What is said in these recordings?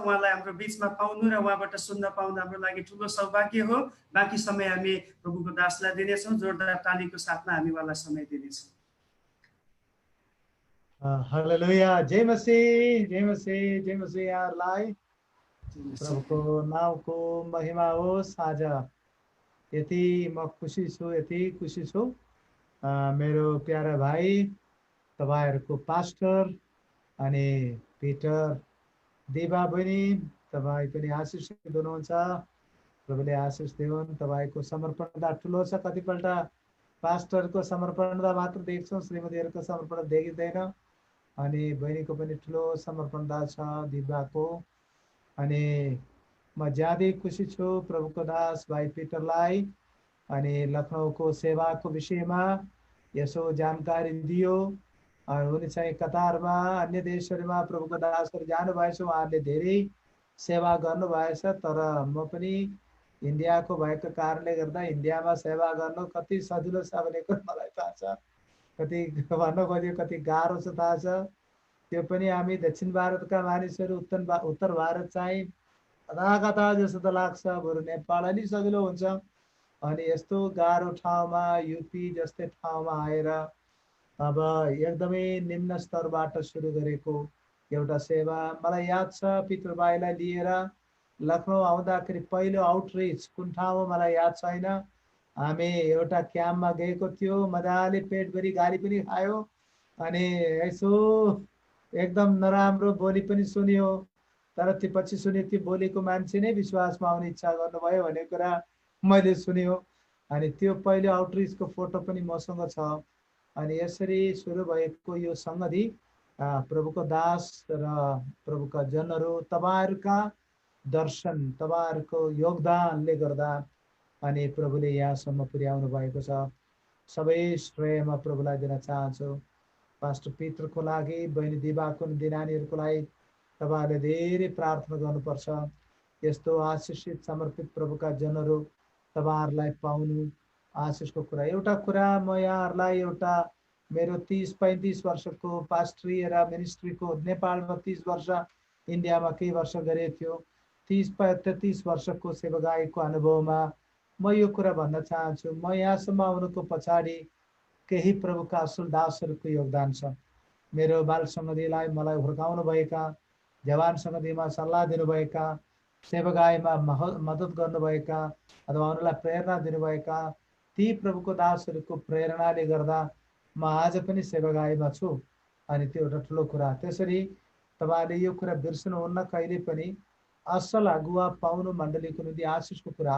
उहाँलाई हाम्रो बिचमा पाउनु र उहाँबाट सुन्न पाउनु हाम्रो लागि ठुलो सौभाग्य हो। बाँकी समय हामी प्रभुको दासलाई दिनेछौँ। जोरदार तालीको साथमा हामी उहाँलाई समय दिनेछौँ। हालेलुया। जय मसीह, जय मसीह, जय मसीह। यहाँहरूलाई प्रभुको नामको महिमा होस्। आज यति म खुसी छु, यति खुसी छु। मेरो प्यारा भाइ, तपाईँहरूको पास्टर अनि पिटर देवा बहिनी, तपाईँ पनि आशिष दिनुहुन्छ। प्रभुले आशिष दिउन्। तपाईँको समर्पणता ठुलो छ। कतिपल्ट पास्टरको समर्पणता मात्र देख्छौँ, श्रीमतीहरूको समर्पण देखिँदैन। अनि बहिनीको पनि ठुलो समर्पणता छ दिव्याको। अनि म ज्यादै खुसी छु प्रभुको दास भाइ पिटरलाई अनि लखनऊको सेवाको विषयमा यसो जानकारी दियो। उनी चाहिँ कतारमा अन्य देशहरूमा प्रभुको दासहरू जानुभएछ, उहाँहरूले धेरै सेवा गर्नुभएछ। तर म पनि इन्डियाको भएको कारणले गर्दा इन्डियामा सेवा गर्नु कति सजिलो छ भन्ने कुरो मलाई थाहा छ, कति भन्न खोज्यो कति गाह्रो छ थाहा छ। त्यो पनि हामी दक्षिण भारतका मानिसहरू उत्तर भारत चाहिँ कता जस्तो त लाग्छ, बरु नेपाल अलि सजिलो हुन्छ। अनि यस्तो गाह्रो ठाउँमा युपी जस्तै ठाउँमा आएर अब एकदमै निम्न स्तरबाट सुरु गरेको एउटा सेवा। मलाई याद छ पितृ भाइलाई लिएर लखनऊ आउँदाखेरि पहिलो आउटरिच कुन ठाउँमा मलाई याद छैन। हामी एउटा क्याम्पमा गएको थियो, मजाले पेटभरि गाली पनि खायो अनि यसो एकदम नराम्रो बोली पनि सुन्यो। तर त्यो पछि सुने त्यो बोलीको मान्छे नै विश्वासमा आउने इच्छा गर्नुभयो भन्ने कुरा मैले सुन्यो। अनि त्यो पहिलो आउटरिचको फोटो पनि मसँग छ। अनि यसरी सुरु भएको यो सङ्गति प्रभुको दास र प्रभुका जनहरू, तपाईँहरूका दर्शन, तपाईँहरूको योगदानले गर्दा अनि प्रभुले यहाँसम्म पुर्याउनु भएको छ। सबै श्रेय म प्रभुलाई दिन चाहन्छु। पास्टर पितरको लागि, बहिनी दिवाको दिनानीहरूको लागि तपाईँहरूले धेरै प्रार्थना गर्नुपर्छ। यस्तो आशिषित समर्पित प्रभुका जनहरू तपाईँहरूलाई पाउनु आशिषको कुरा। एउटा कुरा म यहाँहरूलाई एउटा मेरो 30-35 वर्षको पास्टरी र मिनिस्ट्रीको, नेपालमा 30 वर्ष, इन्डियामा केही वर्ष गरेको थियो, 30-33 वर्षको सेवागाईको अनुभवमा म यो कुरा भन्न चाहन्छु। म यहाँसम्म आउनुको पछाडि केही प्रभुका असल दासहरूको योगदान छ। मेरो बाल सङ्गतिलाई मलाई हुर्काउनु भएका, जवान सङ्गतिमा सल्लाह दिनुभएका, सेवागाईमा मद्दत गर्नुभएका अथवा उनीहरूलाई प्रेरणा दिनुभएका ती प्रभुको दासहरूको प्रेरणाले गर्दा म आज पनि सेवागाईमा छु। अनि त्यो एउटा ठुलो कुरा। त्यसरी तपाईँले यो कुरा बिर्सनुहुन्न कहिले पनि। असल अगुवा पाउनु मण्डलीको निम्ति आशिषको कुरा।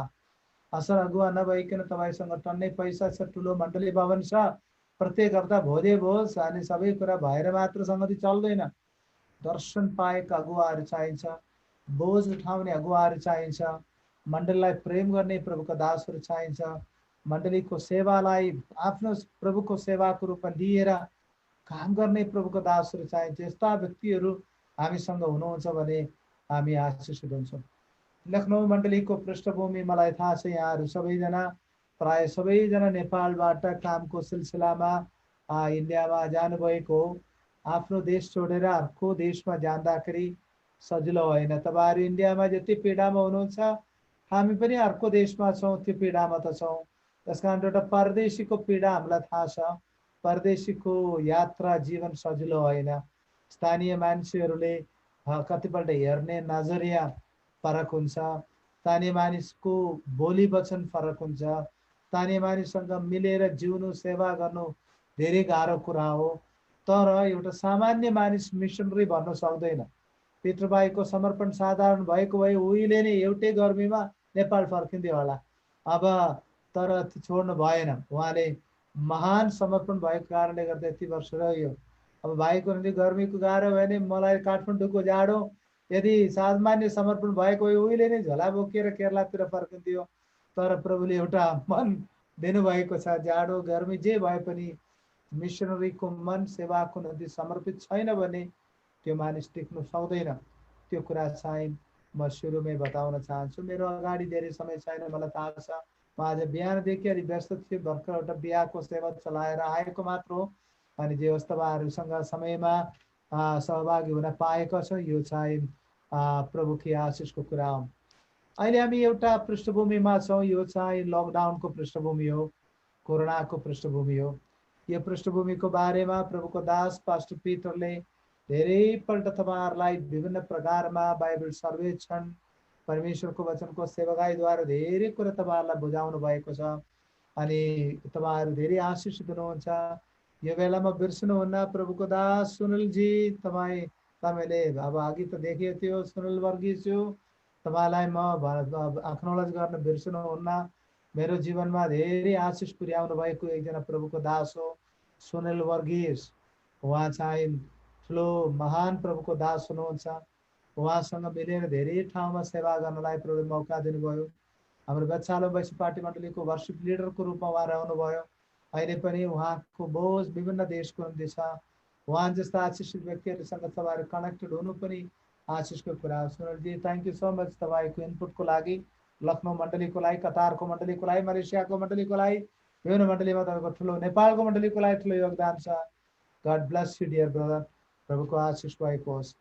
असल अगुवा नभइकन तपाईँसँग टन्नै पैसा छ, ठुलो मण्डली भवन छ, प्रत्येक हप्ता भोजे भोज अनि सबै कुरा भएर मात्र सङ्गति चल्दैन। दर्शन पाएका अगुवाहरू चाहिन्छ, बोझ उठाउने अगुवाहरू चाहिन्छ, मण्डलीलाई प्रेम गर्ने प्रभुका दासहरू चाहिन्छ, मण्डलीको सेवालाई आफ्नो प्रभुको सेवाको रूपमा लिएर काम गर्ने प्रभुको दासहरू चाहिन्छ। यस्ता व्यक्तिहरू हामीसँग हुनुहुन्छ भने हामी आशिषित हुन्छौँ। लखनऊ मण्डलीको पृष्ठभूमि मलाई थाहा छ। यहाँहरू सबैजना, प्राय सबैजना नेपालबाट कामको सिलसिलामा इन्डियामा जानुभएको हो। आफ्नो देश छोडेर अर्को देशमा जाँदाखेरि सजिलो होइन। तपाईँहरू इन्डियामा जति पीडामा हुनुहुन्छ, हामी पनि अर्को देशमा छौँ, त्यो पीडामा त छौँ। त्यस कारण एउटा परदेशीको पीडा हामीलाई थाहा छ। परदेशीको यात्रा जीवन सजिलो होइन। स्थानीय मान्छेहरूले कतिपल्ट हेर्ने नजरिया फरक हुन्छ, स्थानीय मानिसको बोली वचन फरक हुन्छ, स्थानीय मानिससँग मिलेर जिउनु, सेवा गर्नु धेरै गाह्रो कुरा हो। तर एउटा सामान्य मानिस मिसनरी भन्न सक्दैन। पितृभाइको समर्पण साधारण भएको भए उहिले नै एउटै गर्मीमा नेपाल फर्किन्थ्यो होला। अब तर छोड्नु भएन। उहाँले महान समर्पण भएको कारणले गर्दा यति वर्ष रह्यो। अब भाइको निम्ति गर्मीको गाह्रो भयो भने मलाई काठमाडौँको जाडो यदि सामान्य समर्पण भएको भए उहिले नै झोला बोकेर केरलातिर फर्किन्थ्यो। तर प्रभुले एउटा मन दिनुभएको छ। जाडो गर्मी जे भए पनि मिसनरीको मन सेवाको निम्ति समर्पित छैन भने त्यो मानिस टिक्नु सक्दैन। त्यो कुरा चाहिँ म सुरुमै बताउन चाहन्छु। मेरो अगाडि धेरै समय छैन, मलाई थाहा छ। म आज बिहानदेखि अलि व्यस्त थिएँ, भर्खर एउटा बिहाको सेवा चलाएर आएको मात्र हो। अनि जे होस्, तपाईँहरूसँग समयमा सहभागी हुन पाएको छ, यो चाहिँ प्रभुकी आशिषको कुरा हो। अहिले हामी एउटा पृष्ठभूमिमा छौँ, यो चाहिँ लकडाउनको पृष्ठभूमि हो, कोरोनाको पृष्ठभूमि हो। यो पृष्ठभूमिको बारेमा प्रभुको दास पास्टर पिटरले धेरैपल्ट तपाईँहरूलाई विभिन्न प्रकारमा बाइबल सर्वेक्षण, परमेश्वरको वचनको सेवकाईद्वारा धेरै कुरा तपाईँहरूलाई बुझाउनु भएको छ अनि तपाईँहरू धेरै आशिष दिनुहुन्छ। यो बेलामा बिर्सनुहुन्न प्रभुको दास सुनिलजी, तपाईँले अब अघि त देखेको थियो, सुनिल वर्गीज्यू, तपाईँलाई म एक्नोलेज गर्न बिर्सनुहुन्न। मेरो जीवनमा धेरै आशिष पुर्याउनु भएको एकजना प्रभुको दास हो सुनिल वर्गीज। उहाँ चाहिँ ठुलो महान प्रभुको दास हुनुहुन्छ। उहाँसँग मिलेर धेरै ठाउँमा सेवा गर्नलाई प्रभुले मौका दिनुभयो। हाम्रो बच्चालो वैश्य पार्टी मण्डलीको वर्शिप लिडरको रूपमा उहाँ रहनुभयो। अहिले पनि उहाँको बोझ विभिन्न देशको निम्ति छ। उहाँ जस्ता आशिषित व्यक्तिहरूसँग तपाईँहरू कनेक्टेड हुनु पनि आशिषको कुरा हो। सुनिलजी, थ्याङ्क यू सो मच तपाईँको इनपुटको लागि, लखनऊ मण्डलीको लागि, कतारको मण्डलीको लागि, मलेसियाको मण्डलीको लागि, विभिन्न मण्डलीमा तपाईँको ठुलो, नेपालको मण्डलीको लागि ठुलो योगदान छ। God bless you dear brother, प्रभुको आशिष भएको होस्।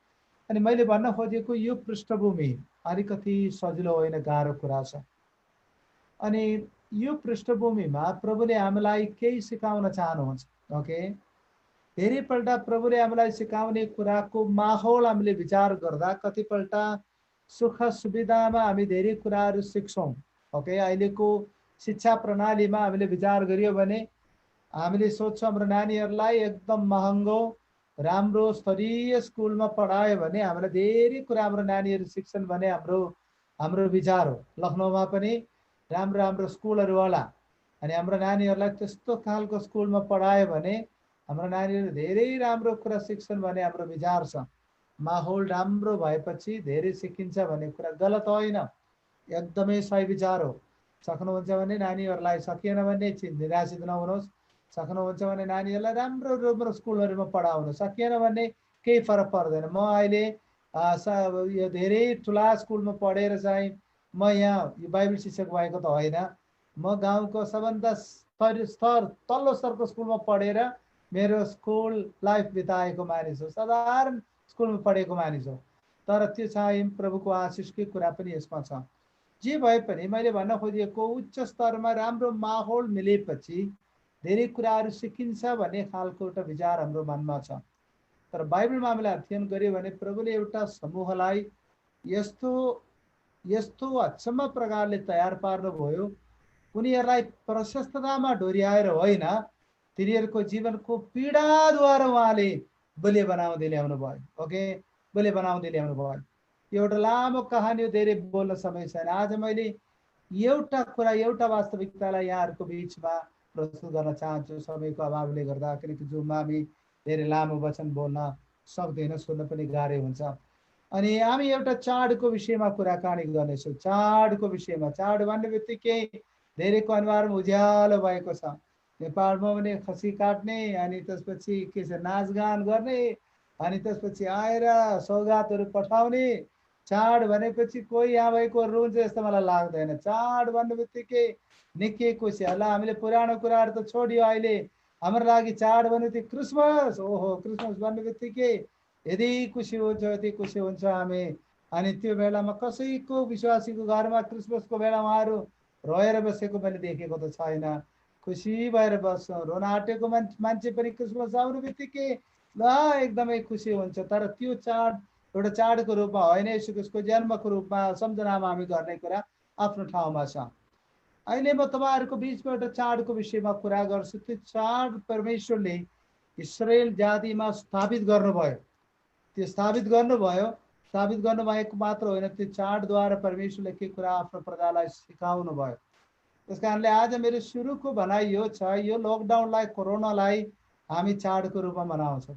अनि मैले भन्न खोजेको यो पृष्ठभूमि अलिकति सजिलो होइन, गाह्रो कुरा छ। अनि यो पृष्ठभूमिमा प्रभुले हामीलाई केही सिकाउन चाहनुहुन्छ। ओके, धेरैपल्ट प्रभुले हामीलाई सिकाउने कुराको माहौल हामीले विचार गर्दा कतिपल्ट सुख सुविधामा हामी धेरै कुराहरू सिक्छौँ। ओके, अहिलेको शिक्षा प्रणालीमा हामीले विचार गरियो भने हामीले सोच्छौँ हाम्रो नानीहरूलाई एकदम महँगो राम्रो स्तरीय स्कुलमा पढायो भने हामीलाई धेरै कुरा हाम्रो नानीहरू सिक्छन् भने हाम्रो विचार हो। लखनऊमा पनि राम्रो राम्रो स्कुलहरू होला अनि हाम्रो नानीहरूलाई त्यस्तो खालको स्कुलमा पढायो भने हाम्रो नानीहरू धेरै राम्रो कुरा सिक्छन् भन्ने हाम्रो विचार छ। माहौल राम्रो भएपछि धेरै सिकिन्छ भन्ने कुरा गलत होइन, एकदमै सही विचार हो। सक्नुहुन्छ भने नानीहरूलाई, सकिएन भने निराशित नहुनुहोस्। सक्नुहुन्छ भने नानीहरूलाई राम्रो राम्रो स्कुलहरूमा पढाउनु, सकिएन भने केही फरक पर्दैन। म अहिले यो धेरै ठुला स्कुलमा पढेर चाहिँ म यहाँ यो बाइबल शिक्षक भएको त होइन, म गाउँको सबभन्दा तल्लो स्तरको स्कुलमा पढेर मेरो स्कुल लाइफ बिताएको मानिस हो, साधारण स्कुलमा पढेको मानिस हो। तर त्यो चाहिँ प्रभुको आशिषकै कुरा पनि यसमा छ। जे भए पनि मैले भन्न खोजेको उच्च स्तरमा राम्रो माहौल मिलेपछि धेरै कुराहरू सिकिन्छ भन्ने खालको एउटा विचार हाम्रो मनमा छ। तर बाइबलमा हामीले अध्ययन गर्यो भने प्रभुले एउटा समूहलाई यस्तो अचम्म प्रकारले तयार पार्नुभयो, उनीहरूलाई प्रशस्ततामा डोर्याएर होइन, तिनीहरूको जीवनको पीडाद्वारा उहाँले बलियो बनाउँदै ल्याउनु भयो। ओके, बलियो बनाउँदै ल्याउनु भयो। एउटा लामो कहानी हो, धेरै बोल्न समय छैन। आज मैले एउटा कुरा, एउटा वास्तविकतालाई यहाँहरूको बिचमा प्रस्तुत गर्न चाहन्छु। समयको अभावले गर्दा, किनकि जुममा हामी धेरै लामो वचन बोल्न सक्दैन, सुन्न पनि गाह्रो हुन्छ। अनि हामी एउटा चाडको विषयमा कुराकानी गर्नेछौँ। चाडको विषयमा, चाड भन्ने बित्तिकै धेरैको अनुहारमा उज्यालो भएको छ। नेपालमा भने खसी काट्ने अनि त्यसपछि के छ, नाचगान गर्ने अनि त्यसपछि आएर सौगातहरू पठाउने। चाड भनेपछि कोही यहाँ भएको रुन्छ जस्तो मलाई लाग्दैन। चाड भन्ने बित्तिकै निकै खुसी। होला हामीले पुरानो कुराहरू त छोडियो, अहिले हाम्रो लागि चाड भन्ने बित्तिकै क्रिसमस। ओहो, क्रिसमस भन्ने बित्तिकै यदि खुसी हुन्छ, यति खुसी हुन्छ हामी। अनि त्यो बेलामा कसैको विश्वासीको घरमा क्रिसमसको बेला उहाँहरू रोएर बसेको मैले देखेको त छैन, खुसी भएर बस्छौँ। रोन आँटेको मान्छे पनि क्रिसमस आउने बित्तिकै ल एकदमै खुसी हुन्छ। तर त्यो चाड एउटा चाडको रूपमा होइन, यीशु ख्रीष्टको जन्मको रूपमा सम्झनामा हामी गर्ने कुरा आफ्नो ठाउँमा छ। अहिले म तपाईँहरूको बिचमा एउटा चाडको विषयमा कुरा गर्छु। त्यो चाड परमेश्वरले इस्रायल जातिमा स्थापित गर्नुभयो। त्यो स्थापित गर्नुभएको मात्र होइन, त्यो चाडद्वारा परमेश्वरले के कुरा आफ्नो प्रजालाई सिकाउनु भयो। त्यस कारणले आज मेरो सुरुको भनाइ यो छ, यो लकडाउनलाई, कोरोनालाई हामी चाडको रूपमा मनाउँछौँ।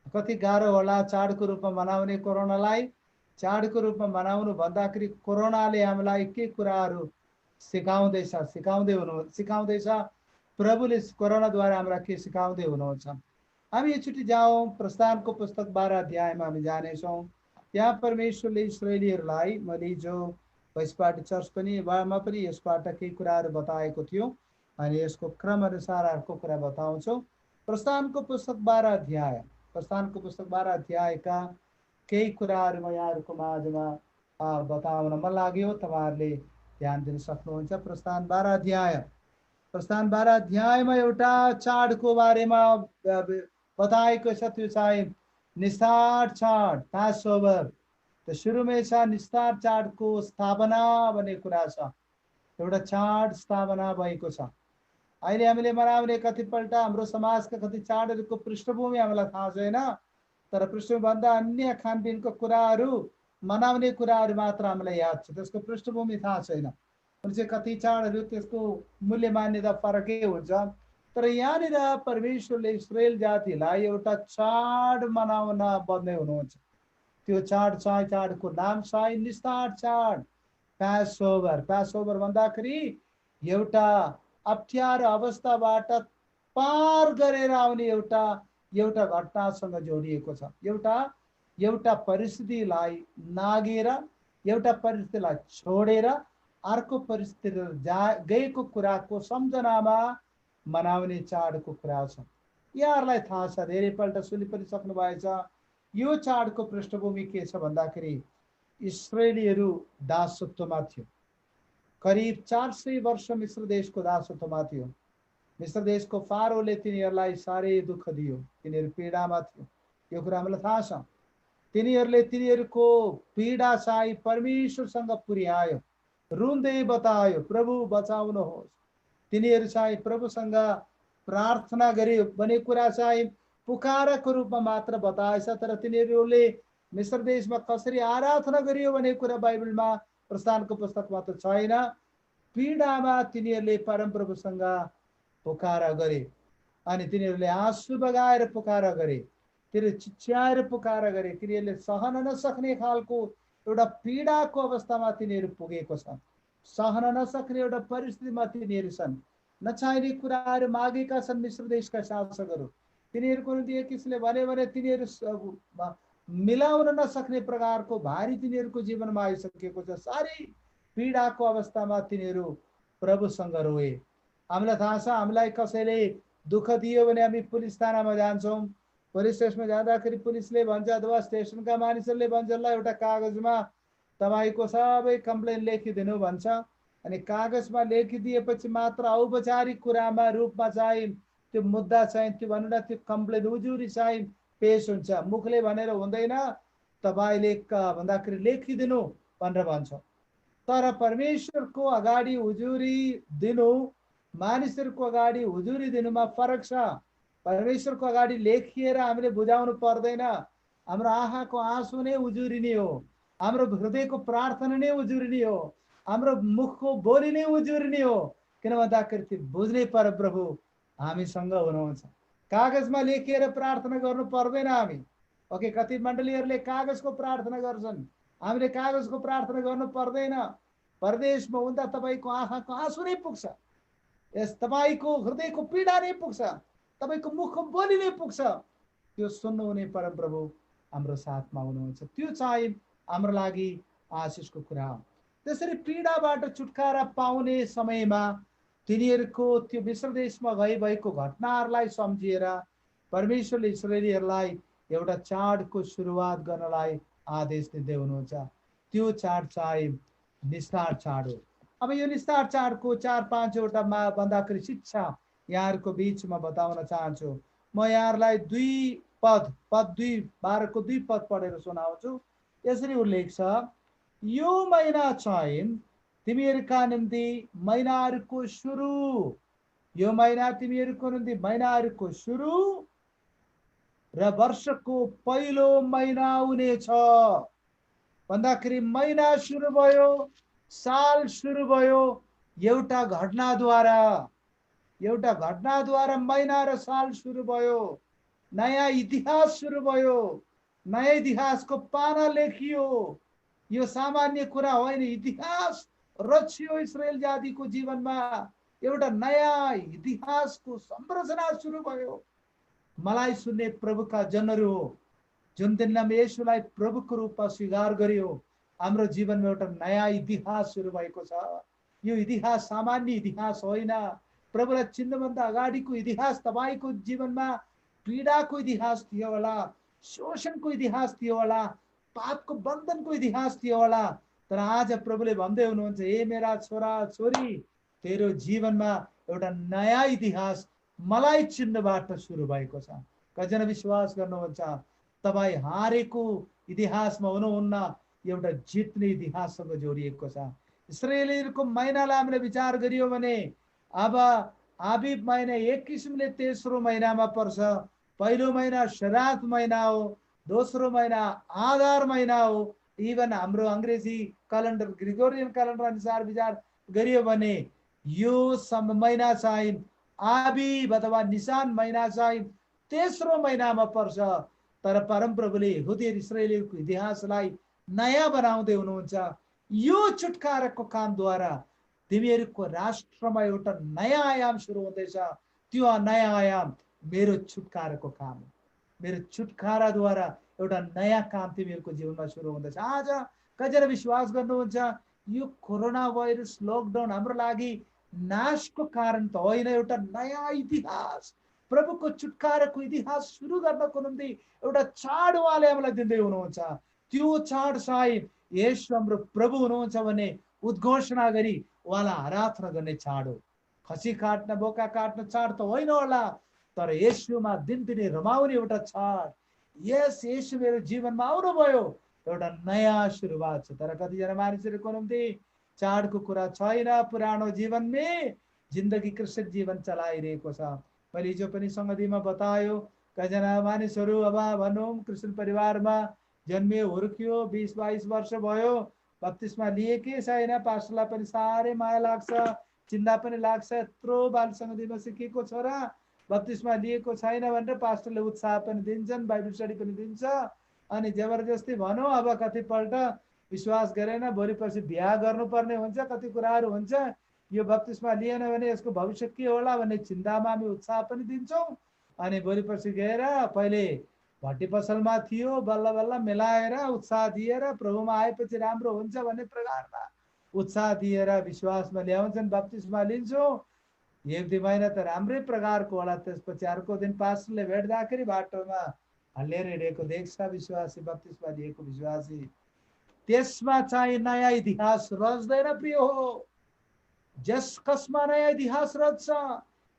कति गाह्रो होला चाडको रूपमा मनाउने कोरोनालाई। चाडको रूपमा मनाउनु भन्दाखेरि कोरोनाले हामीलाई के कुराहरू सिकाउँदैछ, प्रभुले कोरोनाद्वारा हामीलाई के सिकाउँदै हुनुहुन्छ। हामी एकचोटि जाउँ, प्रस्थानको पुस्तक 12 अध्यायमा हामी जानेछौँ। त्यहाँ परमेश्वरले इस्राएलीहरूलाई, मैले जो वैश्यपाटी चर्च पनि म पनि यसबाट केही कुराहरू बताएको थियो अनि यसको क्रम अनुसार अर्को कुरा बताउँछु। प्रस्थानको पुस्तक 12 अध्याय, प्रस्थानको पुस्तक 12 अध्यायका केही कुराहरू म यहाँहरूको माझमा बताउन मन लाग्यो। तपाईँहरूले ध्यान दिन सक्नुहुन्छ। प्रस्थान 12 अध्याय, प्रस्थान 12 अध्यायमा एउटा चाडको बारेमा बताएको छ। त्यो चाहिँ निस्तार चाड, पासओभर। त्यो सुरुमै छ निस्तार चाडको स्थापना भन्ने कुरा छ। एउटा चाड स्थापना भएको छ। अहिले हामीले मनाउने कतिपल्ट हाम्रो समाजका कति चाडहरूको पृष्ठभूमि हामीलाई थाहा छैन, तर पृष्ठभूमिभन्दा अन्य खानपिनको कुराहरू, मनाउने कुराहरू मात्र हामीलाई याद छ, त्यसको पृष्ठभूमि थाहा छैन। अनि कति चाडहरू त्यसको मूल्य मान्यता फरकै हुन्छ। तर यहाँनिर परमेश्वरले इस्राएल जातिलाई एउटा चाड मनाउन बन्दै हुनुहुन्छ। त्यो चाड चाहिँ, चाडको नाम चाहिँ निस्तार चाड, प्यासओभर। प्यासओभर भन्दाखेरि एउटा अप्ठ्यारो अवस्थाबाट पार गरेर आउने एउटा घटनासँग जोडिएको छ। एउटा परिस्थितिलाई नागेर, एउटा परिस्थितिलाई छोडेर अर्को परिस्थिति गएको कुराको सम्झनामा मनाउने चाडको कुरा छ। यहाँहरूलाई थाहा छ, धेरैपल्ट सुनि पनि सक्नु भएछ। यो चाडको पृष्ठभूमि के छ भन्दाखेरि इस्राएलीहरू दासत्वमा थियो। करिब 400 वर्ष मिश्र देशको दासत्वमा थियो। मिश्र देशको फारोले तिनीहरूलाई साह्रै दुःख दियो, तिनीहरू पीडामा थियो। यो कुरा हामीलाई थाहा छ। तिनीहरूले तिनीहरूको पीडा चाहिँ परमेश्वरसँग पुर्यायो, रुँदै बतायो, प्रभु बचाउनुहोस्। तिनीहरू चाहिँ प्रभुसँग प्रार्थना गर्यो भन्ने कुरा चाहिँ पुकारको रूपमा मात्र बताएछ। तर तिनीहरूले मिश्र देशमा कसरी आराधना गरियो भन्ने कुरा बाइबलमा, प्रस्थानको पुस्तकमा त छैन। पीडामा तिनीहरूले परमप्रभुसँग पुकारा गरे, अनि तिनीहरूले आँसु बगाएर पुकारा गरे, तिनीहरू चिच्याएर पुकारा गरे। तिनीहरूले सहन नसक्ने खालको एउटा पीडाको अवस्थामा तिनीहरू पुगेको छ। सहन नसक्ने एउटा परिस्थितिमा तिनीहरू छन्। नचाहिने कुराहरू मागेका छन् मिश्र देशका शासकहरू। तिनीहरूको निम्ति एक किसिमले भन्यो भने तिनीहरू मिलाउन नसक्ने प्रकारको भारी तिनीहरूको जीवनमा आइसकेको छ। साह्रै पीडाको अवस्थामा तिनीहरू प्रभुसँग रोए। हामीलाई थाहा छ, हामीलाई कसैले दुःख दियो भने हामी पुलिस थानामा जान्छौँ। पुलिस स्टेसनमा जाँदाखेरि पुलिसले भन्छ अथवा स्टेसनका मानिसहरूले भन्छ, ल एउटा कागजमा तपाईँको सबै कम्प्लेन लेखिदिनु भन्छ। अनि कागजमा लेखिदिएपछि मात्र औपचारिक कुरामा रूपमा चाहिँ त्यो मुद्दा चाहिँ, त्यो भनौँ न, त्यो कम्प्लेन उजुरी चाहिँ पेश हुन्छ। मुखले भनेर हुँदैन, तपाईँले भन्दाखेरि लेखिदिनु भनेर भन्छ। तर परमेश्वरको अगाडि उजुरी दिनु, मानिसहरूको अगाडि उजुरी दिनुमा फरक छ। परमेश्वरको अगाडि लेखिएर हामीले बुझाउनु पर्दैन। हाम्रो आँखाको आँसु नै उजुरी नै हो, हाम्रो हृदयको प्रार्थना नै उजुरी नै हो, हाम्रो मुखको बोली नै उजुरी नै हो। किन भन्दाखेरि त्यो बुझ्ने परप्रभु हामीसँग हुनुहुन्छ। कागजमा लेखिएर प्रार्थना गर्नु पर्दैन हामी। ओके, कति मण्डलीहरूले कागजको प्रार्थना गर्छन्, हामीले कागजको प्रार्थना गर्नु पर्दैन। परदेशमा हुँदा तपाईँको आँखाको आँसु नै पुग्छ, यस तपाईँको हृदयको पीडा नै पुग्छ, तपाईँको मुखको बोली नै पुग्छ। त्यो सुन्नुहुने परमप्रभु हाम्रो साथमा हुनुहुन्छ। त्यो चाहिँ हाम्रो लागि आशिषको कुरा हो। त्यसरी पीडाबाट छुटकारा पाउने समयमा तिनीहरूको त्यो मिश्र देशमा भएको घटनाहरूलाई सम्झिएर परमेश्वरले इस्राएलीहरूलाई एउटा चाडको सुरुवात गर्नलाई आदेश दिँदै हुनुहुन्छ। त्यो चाड चाहिँ निस्तार चाड हो। अब यो निस्तार चाडको 4-5वटा भन्दाखेरि शिक्षा यहाँहरूको बिचमा बताउन चाहन्छु। म यहाँहरूलाई 2 पद 12को 2 पद पढेर सुनाउँछु। यसरी उल्लेख छ, यो महिना चाहिँ तिमीहरूका निम्ति महिनाहरूको सुरु, यो महिना तिमीहरूको निम्ति महिनाहरूको सुरु र वर्षको पहिलो महिना हुनेछ। भन्दाखेरि महिना सुरु भयो, साल सुरु भयो एउटा घटनाद्वारा महिना र साल सुरु भयो। नयाँ इतिहास सुरु भयो, नयाँ इतिहासको पाना लेखियो। यो सामान्य कुरा होइन, इतिहास रचियो इस्राएल जातिको जीवनमा। एउटा नयाँ इतिहासको संरचना सुरु भयो। मलाई सुन्ने प्रभुका जनहरू हो, जुन दिनमा येशूलाई प्रभुको रूपमा स्वीकार गर्यो, हाम्रो जीवनमा एउटा नयाँ इतिहास सुरु भएको छ। यो इतिहास सामान्य इतिहास होइन। प्रभुलाई चिन्नुभन्दा अगाडिको इतिहास तपाईँको जीवनमा पीडाको इतिहास थियो होला, शोषणको इतिहास थियो होला, पापको बन्धनको इतिहास थियो होला, तर आज प्रभुले भन्दै हुनुहुन्छ, ए मेरा छोरा छोरी, तेरो जीवनमा एउटा नयाँ इतिहास मलाई चिन्नबाट सुरु भएको छ। कतिजना विश्वास गर्नुहुन्छ तपाईँ हारेको इतिहासमा हुनुहुन्न, एउटा जित्ने इतिहाससँग जोडिएको छ। इस्राएलीहरूको महिनालाई हामीले विचार गरियो भने अब आबिब महिना एक किसिमले तेस्रो महिनामा पर्छ। पहिलो महिना शरात महिना हो, दोस्रो महिना आधार महिना हो। इभन हाम्रो अङ्ग्रेजी क्यालेन्डर ग्रिगोरियन क्यालेन्डर अनुसार विचार गरियो भने यो महिना चाहिँ आबिब अथवा निसान महिना चाहिँ तेस्रो महिनामा पर्छ। तर परमप्रभुले यहुदी इस्राएलीहरूको इतिहासलाई नयाँ बनाउँदै हुनुहुन्छ। यो छुटकाराको कामद्वारा तिमीहरूको राष्ट्रमा एउटा नयाँ आयाम सुरु हुँदैछ। त्यो नयाँ आयाम मेरो छुटकाराको काम हो। मेरो छुटकाराद्वारा एउटा नयाँ काम तिमीहरूको जीवनमा सुरु हुँदैछ। आज कतिजना विश्वास गर्नुहुन्छ यो कोरोना भाइरस लकडाउन हाम्रो लागि नाशको कारण त होइन, एउटा नयाँ इतिहास, प्रभुको छुटकाराको इतिहास सुरु गर्नको निम्ति एउटा चाड उहाँले हामीलाई दिँदै हुनुहुन्छ। त्यो चाड चाहिँ येशू हाम्रो प्रभु हुनुहुन्छ भने उद्घोषणा गरी उहाँलाई आराधना गर्ने चाड हो। खसी काट्न बोका काट्न चाड त होइन होला, तर येशूमा दिनदिनै रमाउने एउटा चाड। यस येशू मेरो जीवनमा आउनुभयो, एउटा नयाँ सुरुवात छ। तर कतिजना मानिसहरूको निम्ति चाडको कुरा छैन, पुरानो जीवनले जिन्दगी कृष्ण जीवन चलाइरहेको छ। मैले हिजो पनि सङ्गतिमा बतायो, कतिजना मानिसहरू अब भनौँ कृष्ण परिवारमा जन्मियो, हुर्कियो, 20-22 वर्ष भयो, बत्तिसमा लिएकै छैन, पास्टरलाई पनि साह्रै माया लाग्छ, चिन्ता पनि लाग्छ, यत्रो बाल सङ्गतिमा सिकेको छोरा बत्तिसमा लिएको छैन भनेर पास्टरले उत्साह पनि दिन्छन्, बाइबल स्टडी पनि दिन्छ। अनि जबरजस्ती भनौँ अब कतिपल्ट विश्वास गरेन, भोलि पछि बिहा गर्नुपर्ने हुन्छ, कति कुराहरू हुन्छ, यो बत्तिसमा लिएन भने यसको भविष्य के होला भन्ने चिन्तामा हामी उत्साह पनि दिन्छौँ। अनि भोलि पछि गएर पहिले भट्टी पसलमा थियो, बल्ल बल्ल मिलाएर उत्साह दिएर प्रभुमा आएपछि राम्रो हुन्छ भन्ने प्रकारमा उत्साह दिएर विश्वासमा ल्याउँछन्, बत्तिसमा लिन्छौँ। एक दुई महिना त राम्रै प्रकारको होला, त्यसपछि अर्को दिन पास्टरले भेट्दाखेरि बाटोमा हल्लिएर हिँडेको देख्छ विश्वासी, बत्तिसमा लिएको विश्वासी। त्यसमा चाहिँ नयाँ इतिहास रच्दैन प्रिय हो। जस कसमा नयाँ इतिहास रच्छ,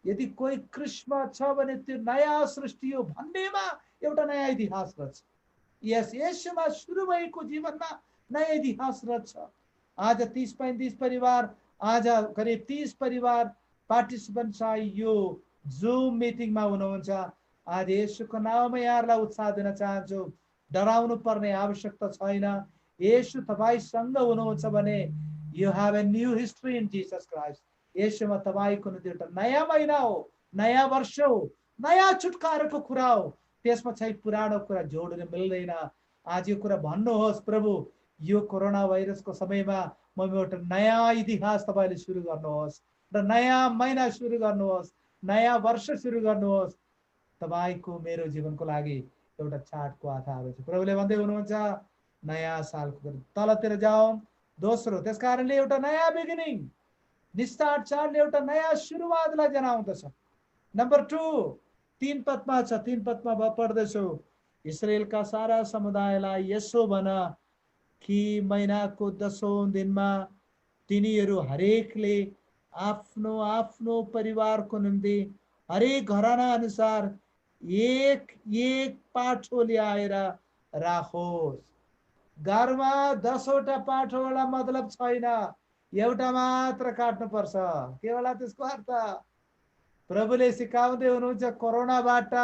यदि कोही कृष्ण छ भने त्यो नयाँ सृष्टि हो भन्नेमा एउटा नयाँ इतिहास रच्छ। यस येशूमा सुरु भएको जीवनमा नयाँ इतिहास रच्छ। आज 30-35 परिवार, आज करिब 30 परिवार पार्टिसिपेन्ट चाहिँ यो जुम मिटिङमा हुनुहुन्छ। आज येशूको नाउँमा यहाँहरूलाई उत्साह दिन चाहन्छु, डराउनु पर्ने आवश्यकता छैन। येशू तपाईँसँग हुनुहुन्छ भने you have a new history in Jesus Christ. येशूमा तपाईँको निम्ति एउटा नयाँ महिना हो, नयाँ वर्ष हो, नयाँ छुटकाराको कुरा हो। त्यसमा चाहिँ पुरानो कुरा जोड्न मिल्दैन। आज यो कुरा भन्नुहोस्, प्रभु यो कोरोना भाइरसको समयमा म एउटा नयाँ इतिहास तपाईँले सुरु गर्नुहोस्, र नयाँ महिना सुरु गर्नुहोस्, नयाँ वर्ष सुरु गर्नुहोस्। तपाईँको मेरो जीवनको लागि एउटा चाडको आधार हुन्छ। प्रभुले भन्दै हुनुहुन्छ नयाँ सालको तलतिर जाउँ। दोस्रो, त्यस कारणले एउटा नयाँ बिगिनिङ, निस्तार चाडले एउटा नयाँ सुरुवातलाई जनाउँदछ। नम्बर 2 3 पदमा छ, 3 पदमा पढ्दैछु, इस्राएलका सारा समुदायलाई यसो भन कि महिनाको 10औं दिनमा तिनीहरू हरेकले आफ्नो आफ्नो परिवारको निम्ति हरेक घराना अनुसार एक एक पाठो ल्याएर राखोस्। घरमा 10वटा पाठोवाला मतलब छैन, एउटा मात्र काट्नुपर्छ। के होला त्यसको अर्थ? प्रभुले सिकाउँदै हुनुहुन्छ कोरोनाबाट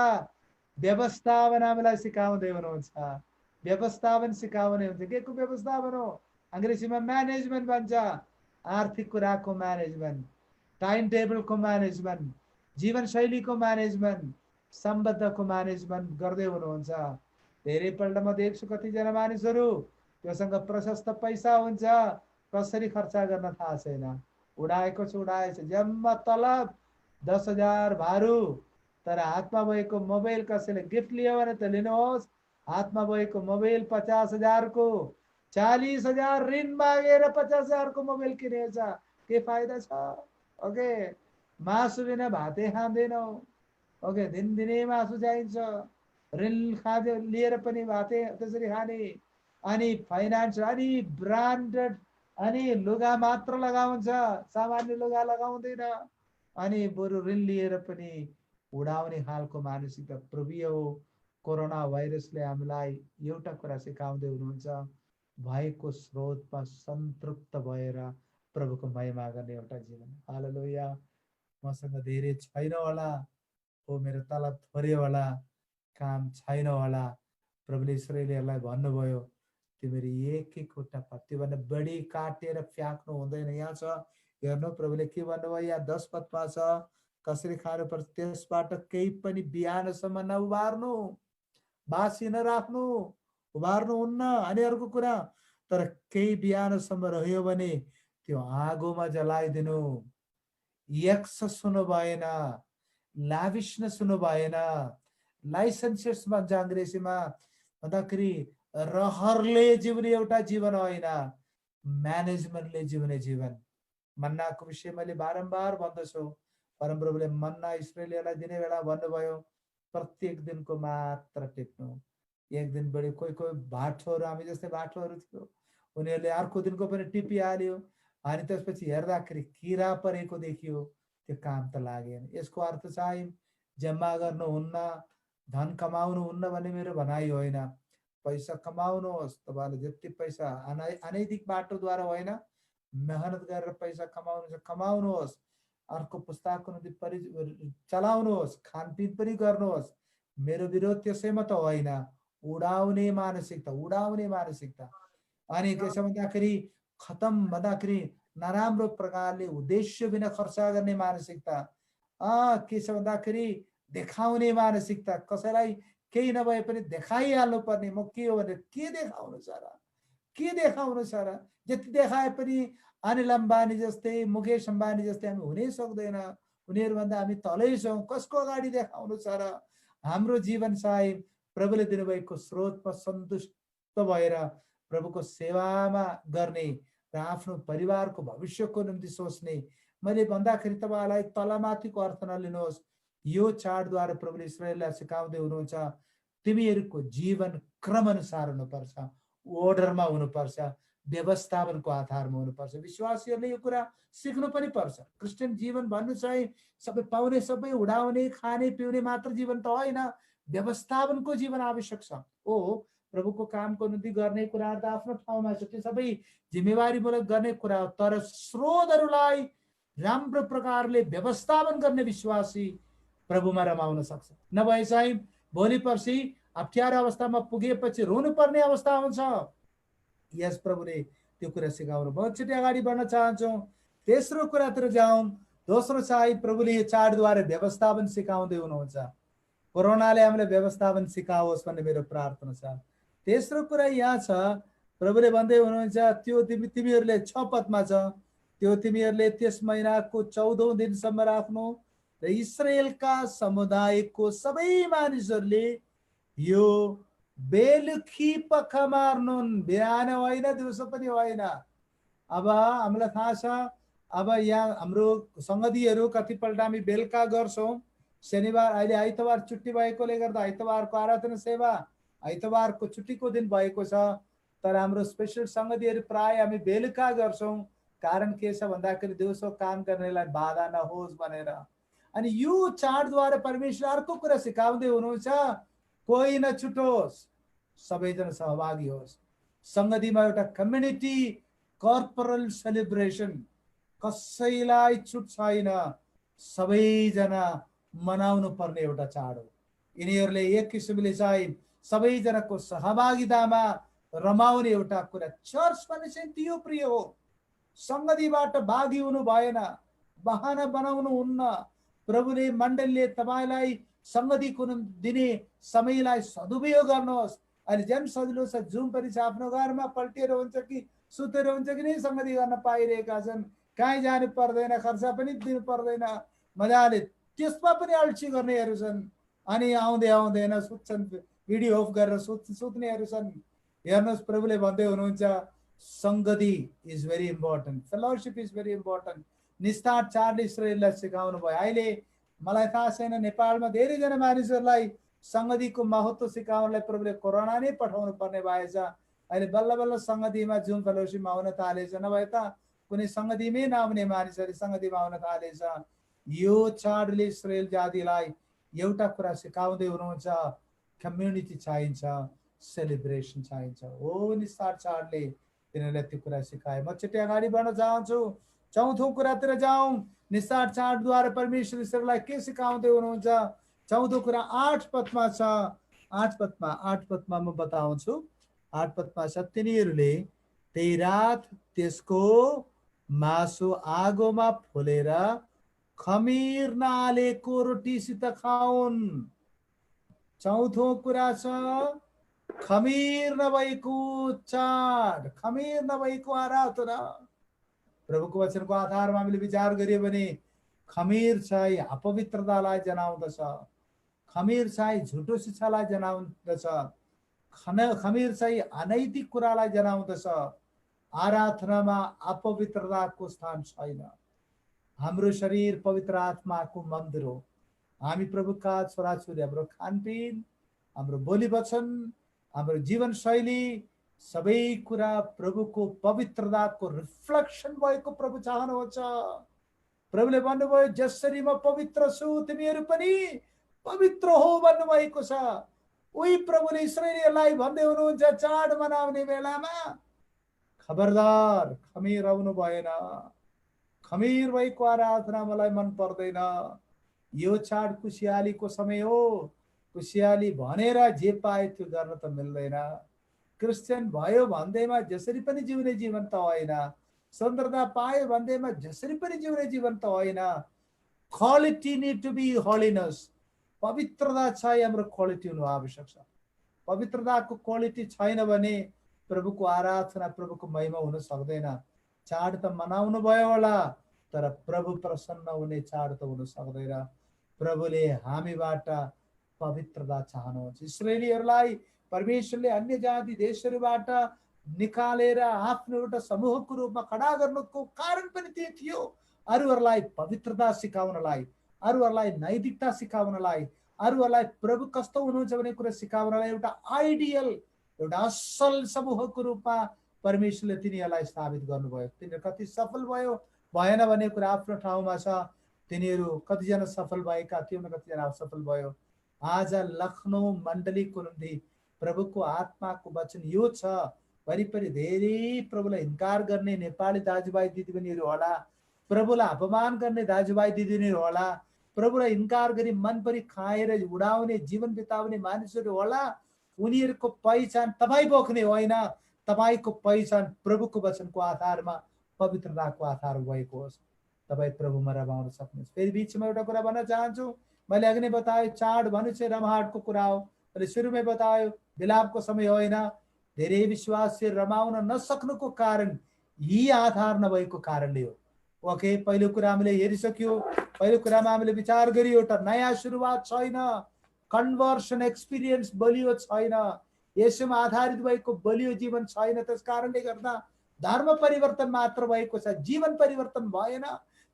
व्यवस्थापन हामीलाई सिकाउँदै हुनुहुन्छ। व्यवस्थापन सिकाउने हुन्छ। के को व्यवस्थापन हो? अङ्ग्रेजीमा म्यानेजमेन्ट भन्छ। आर्थिक कुराको म्यानेजमेन्ट, टाइम टेबलको म्यानेजमेन्ट, जीवनशैलीको म्यानेजमेन्ट, सम्बन्धको म्यानेजमेन्ट गर्दै हुनुहुन्छ। धेरैपल्ट म देख्छु कतिजना मानिसहरू त्योसँग प्रशस्त पैसा हुन्छ, कसरी खर्च गर्न थाहा छैन, उडाएको छ उडाएछ, जम्मा तलब 10,000 भारू, तर हातमा भएको मोबाइल कसैले गिफ्ट लियो भने त लिनुहोस्, हातमा भएको मोबाइल 50,000 को, 40,000 ऋण मागेर 50,000 को मोबाइल किनेछ। के फाइदा छ? ओके, मासु बिना भातै खाँदैनौ। ओके, दिनदिनै मासु चाहिन्छ, ऋण खाँदै लिएर पनि भातै त्यसरी खाने। अनि फाइनान्स अनि ब्रान्डेड अनि लुगा मात्र लगाउँछ, सामान्य लुगा लगाउँदैन, अनि बरु ऋण लिएर पनि उडाउने खालको मानसिकता। प्रभु हो कोरोना भाइरसले हामीलाई एउटा कुरा सिकाउँदै हुनुहुन्छ, भएको स्रोतमा सन्तृप्त भएर प्रभुको महिमा गर्ने एउटा जीवन। हालेलुया। मसँग धेरै छैन होला, हो मेरो तलब थोरै होला, काम छैन होला, प्रभुले इस्राएलीहरूलाई भन्नुभयो तिमीहरू एक एकवटा त्योभन्दा बढी काटेर फ्याँक्नु हुँदैन। यहाँ छ हेर्नु प्रभुले के भन्नुभयो, यहाँ 10 पदमा छ, कसरी खानुपर्छ, त्यसबाट केही पनि बिहानसम्म नउबार्नु, बासी नराख्नु, उबार्नु हुन्न। अनि अर्को कुरा, तर केही बिहानसम्म रह्यो भने त्यो आगोमा जलाइदिनु। यक्स सुन्नु भएन, लाभिसनेस हुनु भएन, लाइसेन्सेस भन्छ अङ्ग्रेजीमा भन्दाखेरि रहरले जिउने एउटा जीवन होइन, म्यानेजमेन्टले जिउने जीवन। मन्नाको विषय मैले बारम्बार भन्दछु, परमप्रभुले मन्ना इस्राएलीहरूलाई दिने बेला भन्नुभयो प्रत्येक दिनको मात्र टिप्नु। एक दिन बढी कोही कोही भाटोहरू, हामी जस्तै भाटोहरू थियो, उनीहरूले अर्को दिनको पनि टिपिहाल्यो, अनि त्यसपछि हेर्दाखेरि किरा परेको देखियो, त्यो काम त लागेन। यसको अर्थ चाहिँ जम्मा गर्नुहुन्न, धन कमाउनुहुन्न भन्ने मेरो भनाइ होइन। पैसा कमाउनुहोस्, तपाईँले जति पैसा अनैतिक बाटोद्वारा होइन, मेहनत गरेर पैसा कमाउनुहोस्, अर्को पुस्ताको निम्ति चलाउनुहोस्, खानपिन पनि गर्नुहोस्। मेरो विरोध त्यसैमा त होइन, उडाउने मानसिकता, उडाउने मानसिकता। अनि त्यसो भन्दाखेरि खतम भन्दाखेरि नराम्रो प्रकारले उद्देश्य बिना खर्च गर्ने मानसिकता। के छ भन्दाखेरि देखाउने मानसिकता, कसैलाई केही नभए पनि देखाइहाल्नु पर्ने। म के हो भने के देखाउनु छ र, के देखाउनु छ र, जति देखाए पनि अनिल अम्बानी जस्तै, मुकेश अम्बानी जस्तै हामी हुनै सक्दैन, उनीहरूभन्दा हामी तलै छौँ, कसको अगाडि देखाउनु छ र। हाम्रो जीवन साहेब प्रभुले दिनुभएको स्रोतमा सन्तुष्ट भएर प्रभुको सेवामा गर्ने र आफ्नो परिवारको भविष्यको निम्ति सोच्ने। मैले भन्दाखेरि तपाईँलाई तलमाथिको अर्थ नलिनुहोस्, यो चाडद्वारा प्रभुले इस्राएललाई सिकाउँदै हुनुहुन्छ तिमीहरूको जीवन क्रम अनुसार हुनुपर्छ, ओर्डरमा हुनुपर्छ, व्यवस्थापनको आधारमा हुनुपर्छ। विश्वासीहरूले यो कुरा सिक्नु पनि पर्छ। क्रिस्चियन जीवन भन्नु चाहिँ सबै पाउने, सबै उडाउने, खाने पिउने मात्र जीवन त होइन, व्यवस्थापनको जीवन आवश्यक छ। ओ प्रभुको कामको निम्ति गर्ने कुराहरू त आफ्नो ठाउँमा छ, त्यो सबै जिम्मेवारीमूलक गर्ने कुरा हो, तर स्रोतहरूलाई राम्रो प्रकारले व्यवस्थापन गर्ने विश्वासी प्रभुमा रमाउन सक्छ। नभए चाहिँ भोलि पर्सि अप्ठ्यारो अवस्थामा पुगेपछि रोनुपर्ने अवस्था हुन्छ। यस प्रभुले त्यो कुरा सिकाउनु बहुत छिटो अगाडि बढ्न चाहन्छौँ। तेस्रो कुरातिर जाउँ। दोस्रो चाहिँ प्रभुले यो चाडद्वारा व्यवस्थापन सिकाउँदै हुनुहुन्छ। कोरोनाले हामीलाई व्यवस्थापन सिकाओस् भन्ने मेरो प्रार्थना छ। तेस्रो कुरा यहाँ छ, प्रभुले भन्दै हुनुहुन्छ त्यो तिमीहरूले 6 पदमा छ, त्यो तिमीहरूले त्यस महिनाको 14औं दिनसम्म राख्नु र इस्राएलका समुदायको सबै मानिसहरूले यो बेलुकी पख मार्नुन्, बिहान होइन, दिउँसो पनि होइन। अब हामीलाई थाहा छ, अब यहाँ हाम्रो सङ्गतिहरू कतिपल्ट हामी बेलुका गर्छौँ। शनिबार अहिले आइतबार छुट्टी भएकोले गर्दा आइतबारको आराधना सेवा आइतबारको छुट्टीको दिन भएको छ, तर हाम्रो स्पेसल सङ्गतिहरू प्राय हामी बेलुका गर्छौँ। कारण के छ भन्दाखेरि दिउँसो काम गर्नेलाई बाधा नहोस् भनेर। अनि यो चाडद्वारा परमेश्वर अर्को कुरा सिकाउँदै हुनुहुन्छ, कोही नछुटोस्, सबैजना सहभागी होस्। सङ्गतिमा एउटा कम्युनिटी कर्पोरल सेलिब्रेसन, कसैलाई छुट छैन, सबैजना मनाउनु पर्ने एउटा चाड हो। यिनीहरूले एक किसिमले चाहिँ सबैजनाको सहभागितामा रमाउने एउटा कुरा। चर्च भने चाहिँ त्यो प्रिय हो, सङ्गतिबाट भागी हुनु भएन, बहाना बनाउनु हुन्न। प्रभुले मण्डलीले तपाईँलाई सङ्गतिको दिने समयलाई सदुपयोग गर्नुहोस्। अहिले झन् सजिलो छ, जुम पनि छ, आफ्नो घरमा पल्टिएर हुन्छ कि सुतेर हुन्छ कि नै सङ्गति गर्न पाइरहेका छन्, कहीँ जानु पर्दैन, खर्च पनि दिनु पर्दैन, मजाले। त्यसमा पनि अल्छी गर्नेहरू छन्, अनि आउँदैन, सुत्छन्, भिडियो अफ गरेर सुत्नेहरू छन्। हेर्नुहोस् प्रभुले भन्दै हुनुहुन्छ सङ्गति is very important, fellowship is very important. निस्तार चाडले इस्राएललाई सिकाउनु भयो। अहिले मलाई थाहा छैन, नेपालमा धेरैजना मानिसहरूलाई सङ्गतिको महत्त्व सिकाउनलाई प्रभुले कोरोना नै पठाउनु पर्ने भएछ। अहिले बल्ल बल्ल सङ्गतिमा जुम फेलोसिपमा आउन थालेछ, नभए त कुनै सङ्गतिमै नआउने मानिसहरू सङ्गतिमा आउन थालेछ। यो चाडले इस्रायल जातिलाई एउटा कुरा सिकाउँदै हुनुहुन्छ, कम्युनिटी चाहिन्छ, सेलिब्रेसन चाहिन्छ। हो निस्तार चाडले तिनीहरूलाई त्यो कुरा सिकाए। म छिट्टै अगाडि बढ्न चाहन्छु, चौथो कुरातिर जाउँ। निस्तार चाडद्वारा परमेश्वर इस्रायललाई के सिकाउँदै हुनुहुन्छ? चौथो कुरा 8 पदमा छ। 8 पदमा म बताउँछु। 8 पदमा छ, तिनीहरूले त्यही रात त्यसको मासु आगोमा फोलेर खमीर नहालेको रोटीसित खाउन्। चौथो कुरा छ, खमीर नभएको चाड, खमीर नभएको आराधना। प्रभुको वचनको आधारमा हामीले विचार गरियो भने खमीर चाहिँ अपवित्रतालाई जनाउँदछ, खमीर चाहिँ झुटो शिक्षालाई जनाउँदछ, खमीर चाहिँ अनैतिक कुरालाई जनाउँदछ। आराधनामा अपवित्रताको स्थान छैन। हाम्रो शरीर पवित्र आत्माको मन्दिर हो। हामी प्रभुका छोराछोरी। हाम्रो खानपिन, हाम्रो बोली वचन, हाम्रो जीवनशैली सबै कुरा प्रभुको पवित्रताको रिफ्लेक्सन भएको प्रभु चाहनुहुन्छ। प्रभुले भन्नुभयो, जसरी म पवित्र छु तिमीहरू पनि पवित्र हो भन्नुभएको छ। उही प्रभुले इस्राएलीहरूलाई भन्दै हुनुहुन्छ, चाड मनाउने बेलामा खबरदार खमीर आउनु भएन, खमीर भएको आराधना मलाई मन पर्दैन। यो चाड खुसियालीको समय हो। खुसियाली भनेर जे पाए त्यो गर्न त मिल्दैन। क्रिस्चियन भयो भन्दैमा जसरी पनि जिउने जीवन त होइन, स्वतन्त्रता पायो भन्दैमा जसरी पनि जिउने जीवन त होइन। Quality need to be holiness. पवित्रता चाहिँ हाम्रो क्वालिटी हुनु आवश्यक छ। पवित्रताको क्वालिटी छैन भने प्रभुको आराधना, प्रभुको महिमा हुन सक्दैन। चाड त मनाउनु भयो होला, तर प्रभु प्रसन्न हुने चाड त हुन सक्दैन। प्रभुले हामीबाट पवित्रता चाहनुहुन्छ। इस्राएलीहरूलाई परमेश्वरले अन्य जाति देशहरूबाट निकालेर आफ्नो एउटा समूहको रूपमा खडा गर्नुको कारण पनि त्यही थियो, अरूहरूलाई पवित्रता सिकाउनलाई, अरूहरूलाई नैतिकता सिकाउनलाई, अरूहरूलाई प्रभु कस्तो हुनुहुन्छ भन्ने कुरा सिकाउनलाई एउटा आइडियल, एउटा असल समूहको रूपमा परमेश्वरले तिनीहरूलाई स्थापित गर्नुभयो। तिनीहरू कति सफल भयो भएन भन्ने कुरा आफ्नो ठाउँमा छ। तिनीहरू कतिजना सफल भएका थियो, कतिजना असफल भयो। आज लखनऊ मण्डलीको निम्ति प्रभुको आत्माको वचन यो छ, वरिपरि धेरै प्रभुलाई इन्कार गर्ने नेपाली दाजुभाइ दिदीबहिनीहरू होला, प्रभुलाई अपमान गर्ने दाजुभाइ दिदीबहिनीहरू होला, प्रभुलाई इन्कार गरी मनपरी खाएर उडाउने जीवन बिताउने मानिसहरू होला। उनीहरूको पहिचान तपाईँ बोक्ने होइन, तपाईँको पहिचान प्रभुको वचनको आधारमा, पवित्रताको आधार भएको होस्। तपाईँ प्रभुमा रमाउन सक्नुहुन्छ। फेरि बिचमा एउटा कुरा भन्न चाहन्छु। मैले अघि नै बताएँ, चाड भन्नु चाहिँ रमाहटको कुरा हो। मैले सुरुमै बतायो, विलापको समय होइन। धेरै विश्वासी रमाउन नसक्नुको कारण यी आधार नभएको कारणले हो। ओके, पहिलो कुरा हामीले हेरिसक्यो। पहिलो कुरामा हामीले विचार गरियो, एउटा नयाँ सुरुवात छैन, कन्भर्सन एक्सपिरियन्स बलियो छैन, यसमा आधारित भएको बलियो जीवन छैन। त्यस कारणले गर्दा धर्म परिवर्तन मात्र भएको छ, जीवन परिवर्तन भएन।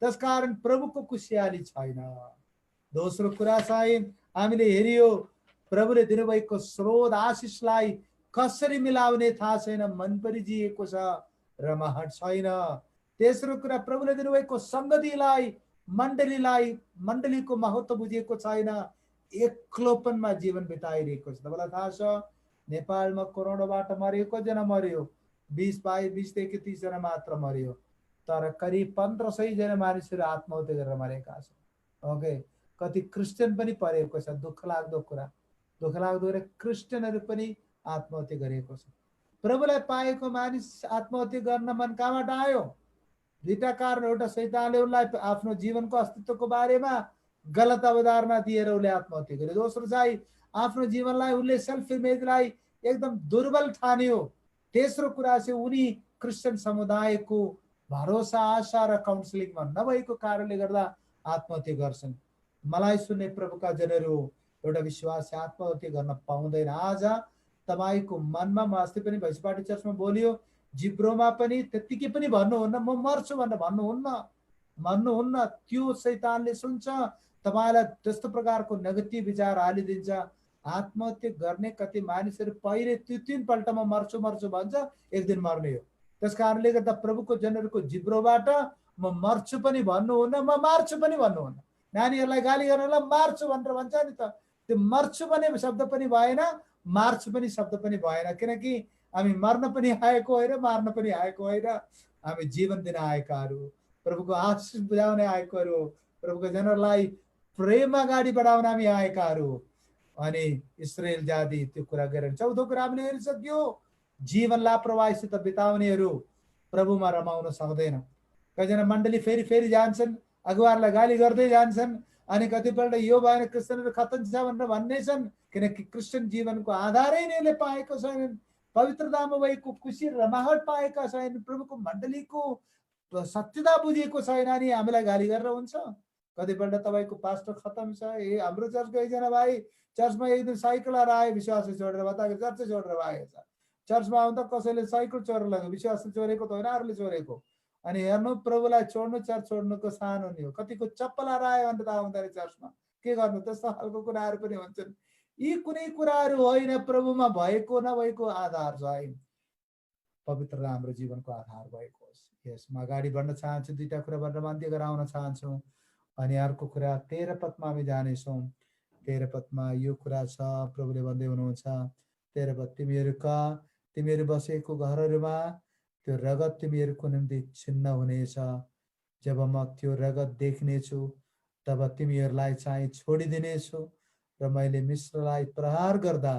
त्यसकारण प्रभुको खुसियाली छैन। दोस्रो कुरा चाहिँ हामीले हेरियो, प्रभुले दिनुभएको स्रोत आशिषलाई कसरी मिलाउने थाहा छैन, मन परिजिएको छ, रमाहट छैन। तेस्रो कुरा, प्रभुले दिनुभएको सङ्गतिलाई, मण्डलीको महत्त्व बुझिएको छैन, एक्लोपनमा जीवन बिताइरहेको छ। तपाईँलाई थाहा छ नेपालमा कोरोनाबाट मर्यो, कतिजना मर्यो? 20-22 30 जना मात्र मर्यो, तर करिब 1500 जना मानिसहरू आत्महत्या गरेर मरेका छन्। ओके, कति क्रिस्चियन पनि परेको छ। दुःख लाग्दो कुरा, दुःख लाग्दो कुरा, क्रिस्चियनहरू पनि आत्महत्या गरेको छ। प्रभुलाई पाएको मानिस आत्महत्या गर्न मन कहाँबाट आयो? दुईटा कारण। एउटा, शैतानले उनलाई आफ्नो जीवनको अस्तित्वको बारेमा गलत अवधारणा दिएर उसले आत्महत्या गर्यो। दोस्रो चाहिँ आफ्नो जीवनलाई उनले सेल्फ इमेजलाई एकदम दुर्बल ठान्यो। तेस्रो कुरा चाहिँ उनी क्रिस्चियन समुदायको भरोसा, आशा र काउन्सिलिङमा नभएको कारणले गर्दा आत्महत्या गर्छन्। मलाई सुन्ने प्रभुका जनहरू, एउटा विश्वासी आत्महत्या गर्न पाउँदैन। आज तपाईँको मनमा, म अस्ति पनि भैँसपाटी चर्चमा बोलियो, जिब्रोमा पनि त्यत्तिकै पनि भन्नुहुन्न म मर्छु भनेर भन्नुहुन्न। त्यो शैतानले सुन्छ, तपाईँलाई त्यस्तो प्रकारको नेगेटिभ विचार हालिदिन्छ। आत्महत्या गर्ने कति मानिसहरू पहिले 3 पल्टमा मर्छु मर्छु भन्छ, एक दिन मर्ने हो। त्यस कारणले गर्दा प्रभुको जनहरूको जिब्रोबाट म मर्छु पनि भन्नुहुन्न, म मार्छु पनि भन्नुहुन्न। नानीहरूलाई गाली गर्नलाई मार्छु भनेर भन्छ नि त, त्यो मर्छु भन्ने शब्द पनि भएन, मार्छु पनि शब्द पनि भएन, किनकि हामी मर्न पनि आएको होइन, मार्न पनि आएको होइन, हामी जीवन दिन आएकाहरू, प्रभुको आशिष बुझाउने आएकोहरू, प्रभुको जनहरूलाई प्रेम अगाडि बढाउन हामी आएकाहरू। अनि इस्रायल जाति त्यो कुरा गरेर 14 कुरा हामीले हेरिसक्यो। जीवन लापरवाहीसित बिताउनेहरू प्रभुमा रमाउन सक्दैन। कतिजना मण्डली फेरि फेरि जान्छन्, अगुवाहरूलाई गाली गर्दै जान्छन्, अनि कतिपल्ट यो भएन क्रिस्चियनहरू खतम छ भनेर भन्ने छन्, किनकि क्रिस्चियन जीवनको आधारै नै पाएको छैनन्, पवित्रतामा भएको खुसी रमाहट पाएका छैनन्, प्रभुको मण्डलीको सत्यता बुझेको छैन, अनि हामीलाई गाली गरेर हुन्छ। कतिपल्ट तपाईँको पास्टर खतम छ, ए हाम्रो चर्चको एकजना भाइ चर्चमा एक दिन साइकल आए, विश्वास छोडेर बताएको, चर्च छोडेर आएछ। चर्चमा आउँदा कसैले साइकल चोरेर लग्यो, विश्वास चोरेको त होइन, अरूले चोरेको। अनि हेर्नु प्रभुलाई छोड्नु, चर्च छोड्नुको सानो नि हो। कतिको चप्पल आयो भने त आउँदैन चर्चमा, के गर्नु, त्यस्तो खालको कुराहरू पनि हुन्छन्। यी कुनै कुराहरू होइन, प्रभुमा भएको नभएको आधार चाहिँ पवित्रता हाम्रो जीवनको आधार भएको होस्। यसमा अगाडि बढ्न चाहन्छु, 2टा कुरा भनेर अन्त्य गराउन चाहन्छौँ। अनि अर्को कुरा 13 पदमा हामी जानेछौँ। 13 पदमा यो कुरा छ, प्रभुले भन्दै हुनुहुन्छ 13 पद, तिमीहरू बसेको घरहरूमा त्यो रगत तिमीहरूको निम्ति छिन्न हुनेछ। जब म त्यो रगत देख्नेछु तब तिमीहरूलाई चाहिँ छोडिदिनेछु, र मैले मिस्रलाई प्रहार गर्दा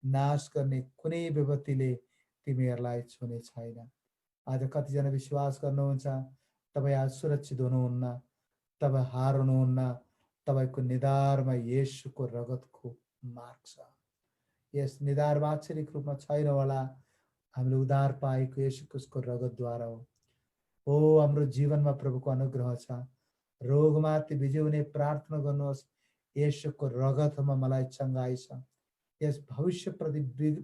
नाश गर्ने कुनै विपत्तिले तिमीहरूलाई छुने छैन। आज कतिजना विश्वास गर्नुहुन्छ तपाईँ आज सुरक्षित हुनुहुन्न, तपाईँ हार्नुहुन्न, तपाईँको निधारमा येशूको रगतको मार्ग छ। यस निधारमा आश्चर्यक रूपमा छैन होला, हामीले उद्धार पाएको येशू क्रिस्टको रगतद्वारा हो। ओ हाम्रो जीवनमा प्रभुको अनुग्रह छ। रोगमाथि बिजिउने प्रार्थना गर्नुहोस्, येशूको रगतमा मलाई चङ्गाई छ। यस भविष्यप्रति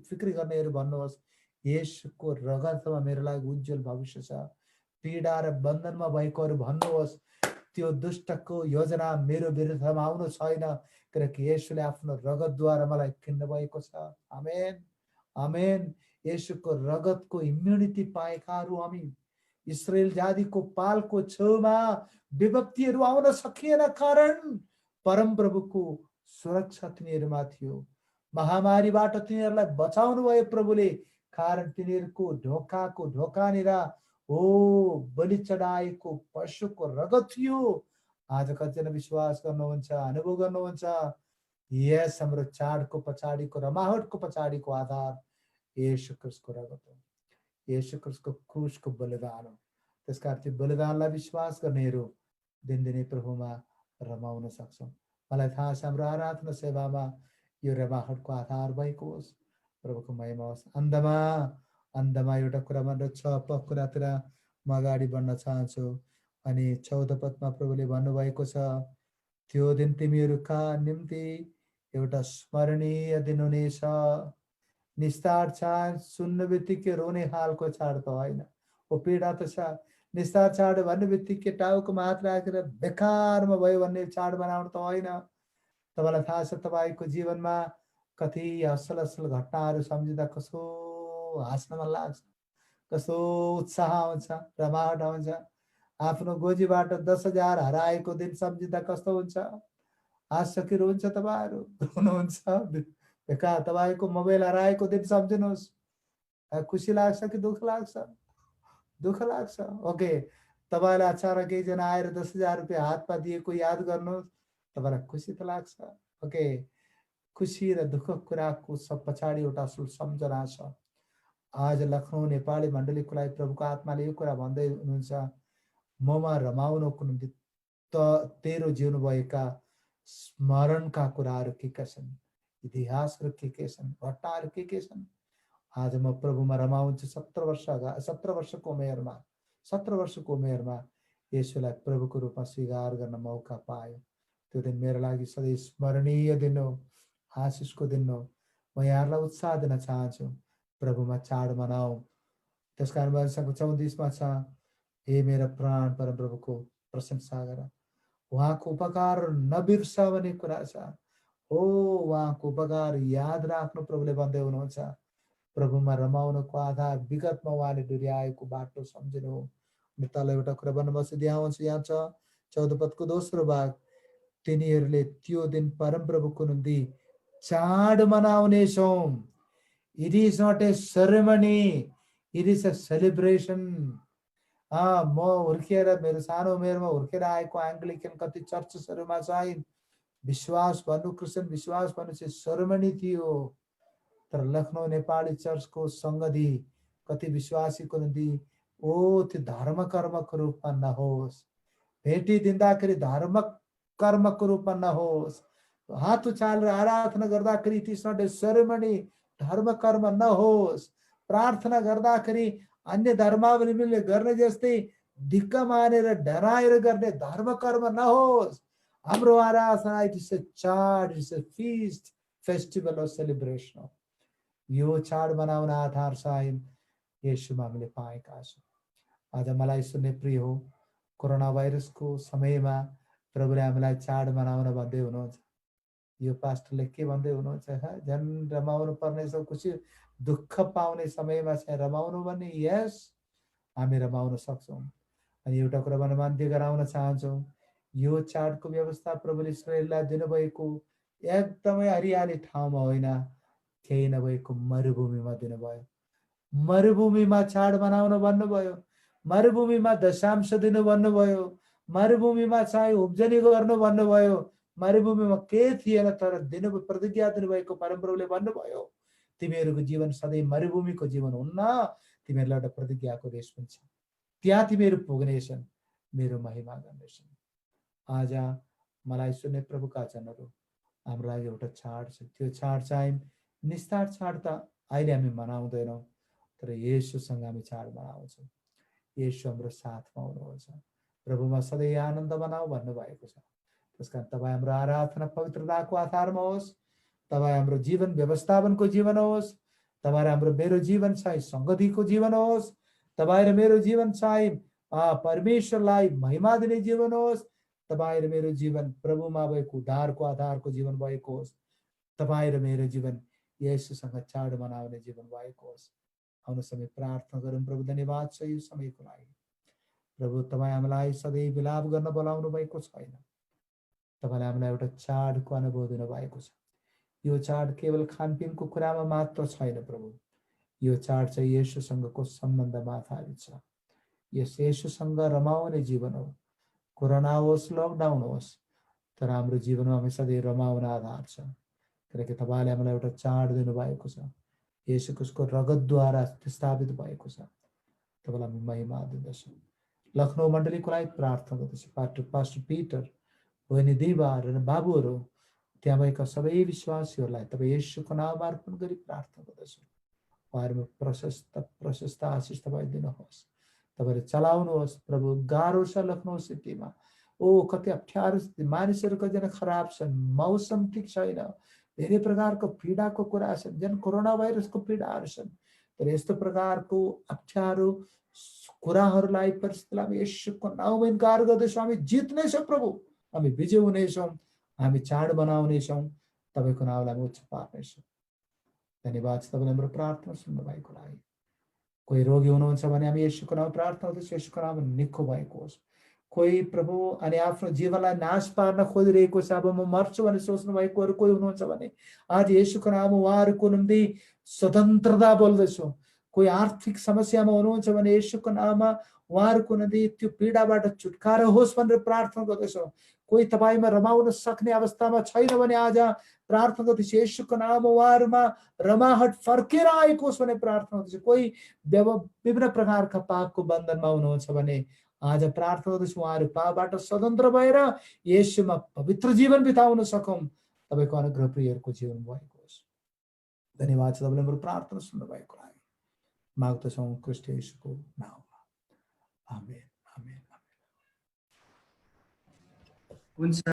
फिक्री गर्नेहरू भन्नुहोस्, येशूको रगतमा मेरो लागि उज्जवल भविष्य छ। पीडा र बन्धनमा भएकोहरू भन्नुहोस्, त्यो दुष्टको योजना मेरो विरुद्धमा आउनु छैन, किनकि येशूले आफ्नो रगतद्वारा मलाई किन्न भएको छ। आमेन, आमेन। येशूको रगतको इम्युनिटी पाएकाहरू हामी। इस्रायल जातिको पालको छेउमा विपत्तिहरू आउन सकिएन, कारण परम प्रभुको सुरक्षा तिनीहरूमा थियो। महामारीबाट तिनीहरूलाई बचाउनु भयो प्रभुले, कारण तिनीहरूको ढोकानिर बलि चढाएको पशुको रगत थियो। आज कतिजना विश्वास गर्नुहुन्छ, अनुभव गर्नुहुन्छ, यस हाम्रो चाडको पछाडिको, रमाहटको पछाडिको आधार येशू क्रिस्टको रगत हो, येशू क्रिस्टको क्रुसको बलिदान हो। त्यसकारण त्यो बलिदानलाई विश्वास गर्नेहरू दिनदिनै प्रभुमा रमाउन सक्छौँ। मलाई थाहा छ हाम्रो आराधना सेवामा यो रमाहटको आधार भएको होस्। प्रभुको महिमा होस्। अन्धमा एउटा कुरा भनेर 6 कुरातिर म अगाडि बढ्न चाहन्छु। अनि 14 पदमा प्रभुले भन्नुभएको छ, त्यो दिन तिमीहरूका निम्ति एउटा स्मरणीय दिन हुनेछ। निस्तार चाड सुन्न बित्तिकै रोने खालको चाड त होइन, ओ पीडा त छ। निस्तार चाड भन्ने बित्तिकै टाउकोमा हात राखेर बेकारमा भयो भन्ने चाड बनाउनु त होइन। तपाईँलाई थाहा छ, तपाईँको जीवनमा कति असल घटनाहरू सम्झिँदा कस्तो हाँस्न मन लाग्छ, कस्तो उत्साह आउँछ, रमाहट आउँछ। आफ्नो गोजीबाट 10,000 हराएको दिन सम्झिँदा कस्तो हुन्छ, हाँस्छ कि रुन्छ तपाईँहरू? रुनुहुन्छ। बेकार तपाईँको मोबाइल हराएको दिन सम्झिनुहोस्, खुसी लाग्छ कि दुःख लाग्छ? दुःख लाग्छ। ओके, तपाईँलाई अचानक एकजना आएर 10,000 रुपियाँ हातमा दिएको याद गर्नुहोस्, तपाईँलाई खुसी त लाग्छ। ओके, खुसी र दुःख कुराको सब पछाडि एउटा असल सम्झना छ। आज लखनऊ नेपाली मण्डलीको लागि प्रभुको आत्माले यो कुरा भन्दै हुनुहुन्छ, ममा रमाउनको निम्ति तेरो जिउनु भएका स्मरणका कुराहरू के छन्, इतिहासहरू के छन्, घटनाहरू के छन्। आज म प्रभुमा रमाउँछु। 17 वर्षको उमेरमा येशूलाई प्रभुको रूपमा स्वीकार गर्न मौका पायो। त्यो दिन मेरो लागि सधैँ स्मरणीय दिन हो, आशिषको दिन हो। म यहाँहरूलाई उत्साह दिन चाहन्छु, प्रभुमा चाड मनाऊ। त्यसकारण वचनको 34मा छ, हे मेरो प्राण परमप्रभुको प्रशंसा गर, उहाँको उपकार नबिर्स भन्ने कुरा छ। उहाँको उपकार याद राख्नु प्रभुले भन्दै हुनुहुन्छ। प्रभुमा रमाउनुको आधार विगतमा उहाँले डोर्याएको बाटो सम्झिनु। अनि तल एउटा कुरा भन्नुभएको छ, देखाउँछु, यहाँ छ 14 पदको दोस्रो भाग, तिनीहरूले त्यो दिन परमप्रभुको निम्ति चाड मनाउनेछौँ। It is not a ceremony, it is a celebration. म हुर्किएर मेरो सानो उमेरमा हुर्किएर आएको एङ्ग्लिकन कति चर्चहरूमा चाहिँ विश्वास भन्नु, क्रिस्चियन विश्वास भन्नु चाहिँ सेरेमनी थियो। तर लखनऊ नेपाली चर्चको सङ्गति कति विश्वासीको निम्ति त्यो धर्म कर्मको रूपमा नहोस्, भेटिदिँदाखेरि धर्म कर्मको रूपमा नहोस्, हात उचालेर आराधना गर्दाखेरि it is not a ceremony, धर्म कर्म नहोस्, प्रार्थना गर्दाखेरि अन्य धर्मावलम्बीले गर्ने जस्तै ढिक्क मानेर डराएर गर्ने धर्म कर्म नहोस्। हाम्रो आराधना इट इज ए चाड, it is a feast, festival of celebration. यो चाड मनाउन आधार चाहिँ येशूमा हामीले पाएका छौँ। आज मलाई सुन्ने प्रिय हो, कोरोना भाइरसको समयमा प्रभुले हामीलाई चाड मनाउन भन्दै हुनुहुन्छ। यो पास्टरले के भन्दै हुनुहुन्छ, झन् रमाउनु पर्ने छ, खुसी दुःख पाउने समयमा चाहिँ रमाउनु भन्ने, यस हामी रमाउन सक्छौँ। अनि एउटा कुरा भन्न मान्य गराउन चाहन्छौँ, यो चाडको व्यवस्था प्रभुले इस्राएललाई दिनुभएको एकदमै हरियाली ठाउँमा होइन, केही नभएको मरुभूमिमा दिनुभयो। मरुभूमिमा चाड मनाउन भन्नुभयो, मरुभूमिमा दशांश दिनु भन्नुभयो, मरुभूमिमा चाहिँ उब्जनी गर्नु भन्नुभयो। मरुभूमिमा के थिएन, तर दिनु प्रतिज्ञा दिनुभएको परमप्रभुले भन्नुभयो, तिमीहरूको जीवन सधैँ मरुभूमिको जीवन हुन्न, तिमीहरूलाई एउटा प्रतिज्ञाको देश पनि छ, त्यहाँ तिमीहरू पुग्नेछन्, मेरो महिमा गर्नेछन्। आज मलाई सुन्ने प्रभुका जनहरू, हाम्रो लागि एउटा चाड छ। त्यो चाड चाहिँ निस्तार चाड त अहिले हामी मनाउँदैनौँ, तर येशूसँग हामी चाड मनाउँछौँ। येशू हाम्रो साथमा हुनुहुन्छ, प्रभुमा सधैँ आनन्द मनाऊ भन्नुभएको छ। त्यसकारण तपाईँ हाम्रो आराधना पवित्रताको आधारमा होस्, तपाईँ हाम्रो जीवन व्यवस्थापनको जीवन होस्, तपाईँ हाम्रो मेरो जीवन चाहिँ सङ्गतिको जीवन होस्, तपाईँ र मेरो जीवन चाहिँ परमेश्वरलाई महिमा दिने जीवन होस्, तपाईँ र मेरो जीवन प्रभुमा भएको उद्धारको आधारको जीवन भएको होस्, तपाईँ र मेरो जीवन येशूसँग चाड मनाउने जीवन भएको होस्। आउनु समय प्रार्थना गरौँ। प्रभु धन्यवाद छ यो समयको लागि। प्रभु तपाईँ हामीलाई सधैँ विलाप गर्न बोलाउनु भएको छैन, तपाईँले हामीलाई एउटा चाडको अनुभव दिनुभएको छ। यो चाड केवल खानपिनको कुरामा मात्र छैन प्रभु, यो चाड चाहिँ येशूसँगको सम्बन्धमा आधारित छ। यस येशूसँग रमाउने जीवन हो। कोरोना होस्, लकडाउन होस्, तर हाम्रो जीवनमा हामी सधैँ रमाउन आधार छ, किनकि तपाईँले हामीलाई एउटा चाड दिनुभएको छ, येशूको उसको रगतद्वारा स्थापित भएको छ। तपाईँलाई हामी महिमा दिँदछौँ। लखनऊ मण्डलीको लागि प्रार्थना गर्दछु। पास्टर पिटर, बहिनी दिवा र बाबुहरू, त्यहाँ भएका सबै विश्वासीहरूलाई तपाईँ येशूको नाममा अर्पण गरी प्रार्थना गर्दछु। उहाँहरूमा प्रशस्त आशिष तपाईँ दिनुहोस्, तपाईँले चलाउनुहोस्। प्रभु गाह्रो छ लखनऊ सिटीमा, कति अप्ठ्यारो स्थिति, मानिसहरू कतिजना खराब छन्, मौसम ठिक छैन, धेरै प्रकारको पीडाको कुरा छन्, जुन कोरोना भाइरसको पीडाहरू छन्। तर यस्तो प्रकारको अप्ठ्यारो कुराहरूलाई, परिस्थितिलाई येशूको नाममा इन्कार गर्दैछौँ। हामी जित्नेछौँ प्रभु, हामी विजय हुनेछौँ, हामी चाड मनाउनेछौँ, तपाईँको नामलाई हामी उच्च पार्नेछौँ। धन्यवाद छ तपाईँले हाम्रो प्रार्थना सुन्नुभएको लागि। कोही रोगी हुनुहुन्छ भने हामी येशूको नाममा प्रार्थना गर्दछौँ, येशूको नाममा निको भएको होस्। कोही प्रभु अनि आफ्नो जीवनलाई नाश पार्न खोजिरहेको छ, अब म मर्छु भनेर सोच्नु भएकोहरू कोही हुनुहुन्छ भने आज येशूको नाममा उहाँहरूको निम्ति स्वतन्त्रता बोल्दछु। कोही आर्थिक समस्यामा हुनुहुन्छ भने येशूको नाममा उहाँहरूको निम्ति त्यो पीडाबाट छुटकारा होस् भनेर प्रार्थना गर्दछौँ। कोही तपाईँमा रमाउन सक्ने अवस्थामा छैन भने आज प्रार्थना गर्दछु, येशूको नाममा उहाँहरूमा रमाहट फर्केर आएको होस् भनेर प्रार्थना गर्दछु। कोही विभिन्न प्रकारका पापको बन्धनमा हुनुहुन्छ भने आज प्रार्थना गर्दछु, उहाँहरू पापबाट स्वतन्त्र भएर येशूमा पवित्र जीवन बिताउन सकौँ। तपाईँको अनुग्रह प्रियहरूको जीवन भएको होस्। धन्यवाद छ तपाईँले हाम्रो प्रार्थना सुन्नुभएको लागि। माग्दछौँ ख्रीष्ट येशूको नाममा, आमेन, आमेन, आमेन। हुन्छ।